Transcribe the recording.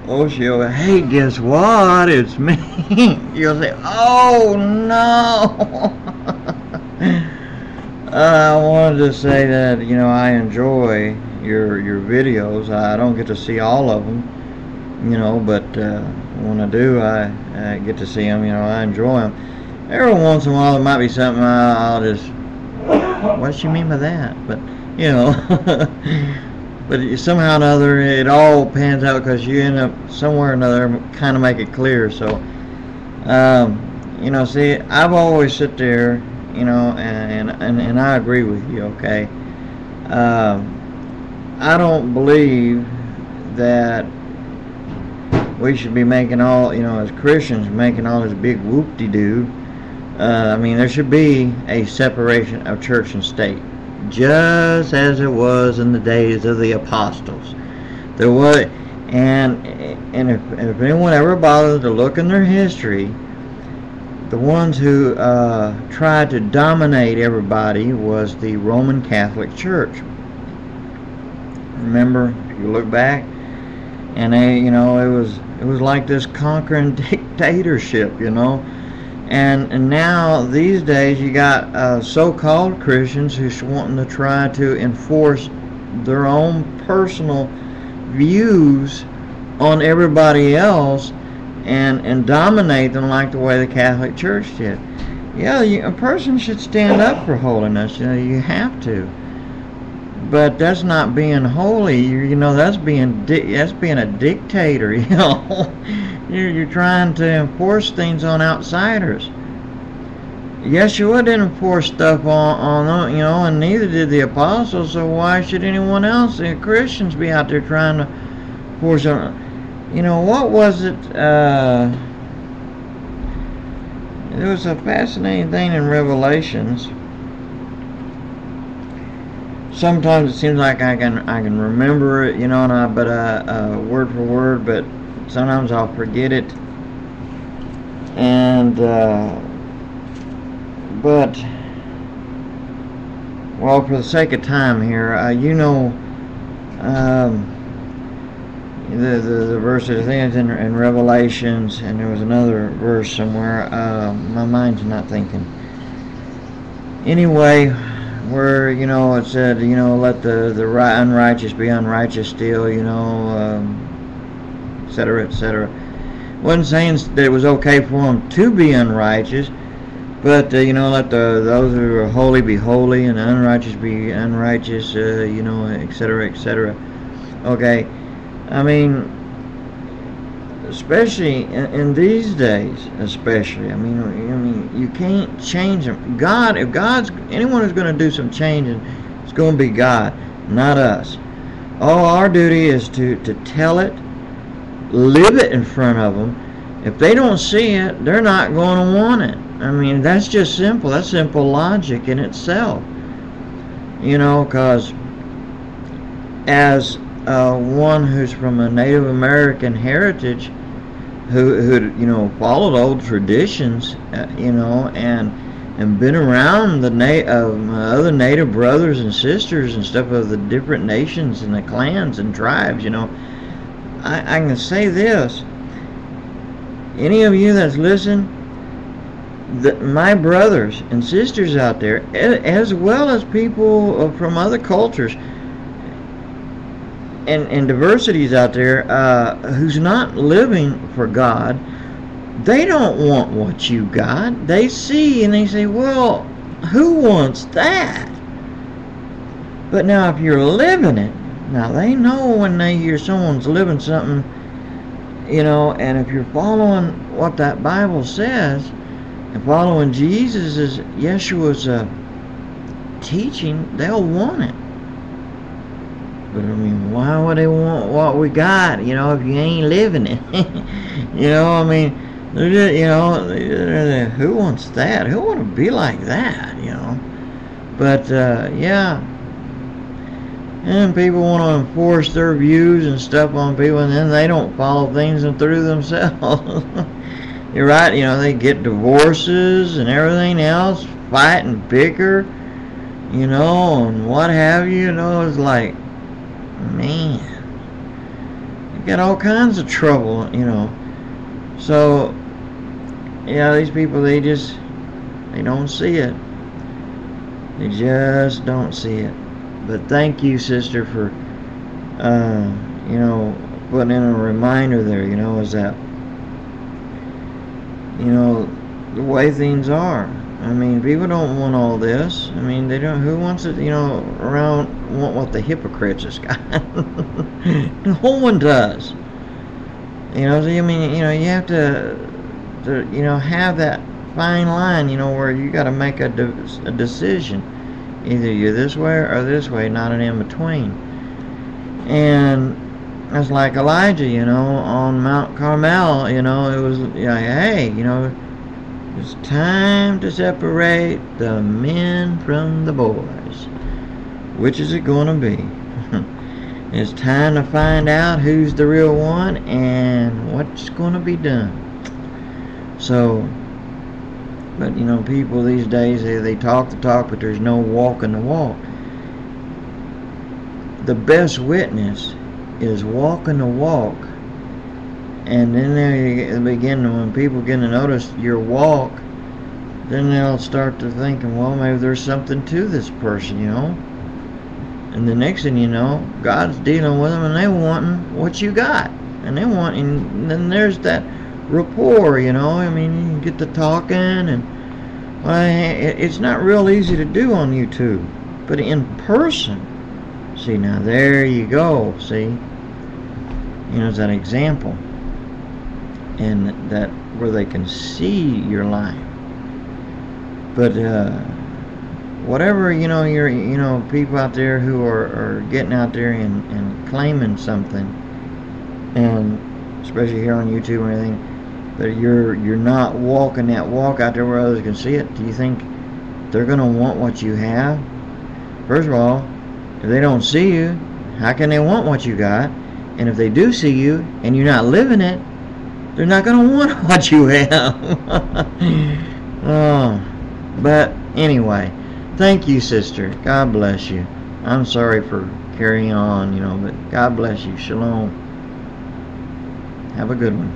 oh, she'll go, hey, guess what? It's me. You'll say, oh, no. I wanted to say that, I enjoy your videos. I don't get to see all of them, but when I do, I get to see them. I enjoy them. Every once in a while, there might be something I'll just, what does she mean by that? But, but somehow or another, it all pans out because you end up somewhere or another kind of make it clear. So, see, I've always sit there, and I agree with you, okay? I don't believe that we should be making all, as Christians, making all this big whoop-de-doo. There should be a separation of church and state, just as it was in the days of the apostles. There was, and if anyone ever bothers to look in their history, the ones who tried to dominate everybody was the Roman Catholic Church. Remember, if you look back, and they, it was like this conquering dictatorship, and now these days you got so-called Christians who's wanting to try to enforce their own personal views on everybody else and dominate them like the way the Catholic Church did. Yeah, a person should stand up for holiness. You have to. But that's not being holy. That's being a dictator. You're trying to enforce things on outsiders. Yeshua didn't enforce stuff on them, and neither did the apostles. So why should anyone else, the Christians, be out there trying to force them? What was it? There was a fascinating thing in Revelations. Sometimes it seems like I can remember it, but word for word, but sometimes I'll forget it. And but for the sake of time here, the verse, I think it's in Revelations, and there was another verse somewhere. My mind's not thinking. Anyway, where it said, let the unrighteous be unrighteous still, etc., etc. Wasn't saying that it was okay for them to be unrighteous, but let those who are holy be holy, and the unrighteous be unrighteous, etc., etc. Okay, especially in these days, especially. You can't change them. God, if anyone who's going to do some changing, it's going to be God, not us. All our duty is to tell it, live it in front of them. If they don't see it, they're not going to want it. That's just simple. That's simple logic in itself. Because as one who's from a Native American heritage, who followed old traditions, and been around the other Native brothers and sisters and stuff of the different nations and the clans and tribes, I can say this. Any of you that's listening, my brothers and sisters out there, as well as people from other cultures and diversities out there, who's not living for God, they don't want what you got. They see and they say, well, who wants that? But now if you're living it, now they know when they hear someone's living something, and if you're following what that Bible says and following Yeshua's teaching, they'll want it. But why would they want what we got, if you ain't living it? Who wants that? Who want to be like that, But, yeah. And people want to enforce their views and stuff on people, and then they don't follow things through themselves. You're right, they get divorces and everything else, fight and bicker, and what have you, it's like, man, got all kinds of trouble, you know. So, yeah, these people, they don't see it. They just don't see it. But thank you, sister, for, you know, putting in a reminder there, you know, is that, you know, the way things are. I mean, people don't want all this. I mean, they don't. Who wants it? You know, want what the hypocrites has got? No one does. You know, so I mean, you know, you have to you know, have that fine line. You know, where you got to make a decision. Either you're this way or this way, not an in between. And it's like Elijah, you know, on Mount Carmel. You know, it was, you know, hey, you know, it's time to separate the men from the boys. Which is it going to be? It's time to find out who's the real one and what's going to be done. So, but you know, people these days, they talk the talk, but there's no walking the walk. The best witness is walking the walk. And then they begin, when people begin to notice your walk, then they'll start to thinking, well, maybe there's something to this person, you know. And the next thing you know, God's dealing with them, and they wanting what you got, and they want, and then there's that rapport, you know. I mean, you get to talking, and well, it's not real easy to do on YouTube, but in person, see, now there you go. See, you know, it's that example. And that where they can see your life. But whatever, you know, you know, people out there who are getting out there and claiming something, and especially here on YouTube or anything, that you're not walking that walk out there where others can see it. Do you think they're gonna want what you have? First of all, if they don't see you, how can they want what you got? And if they do see you and you're not living it, they're not going to want what you have. Oh, but anyway, thank you, sister. God bless you. I'm sorry for carrying on, you know, but God bless you. Shalom. Have a good one.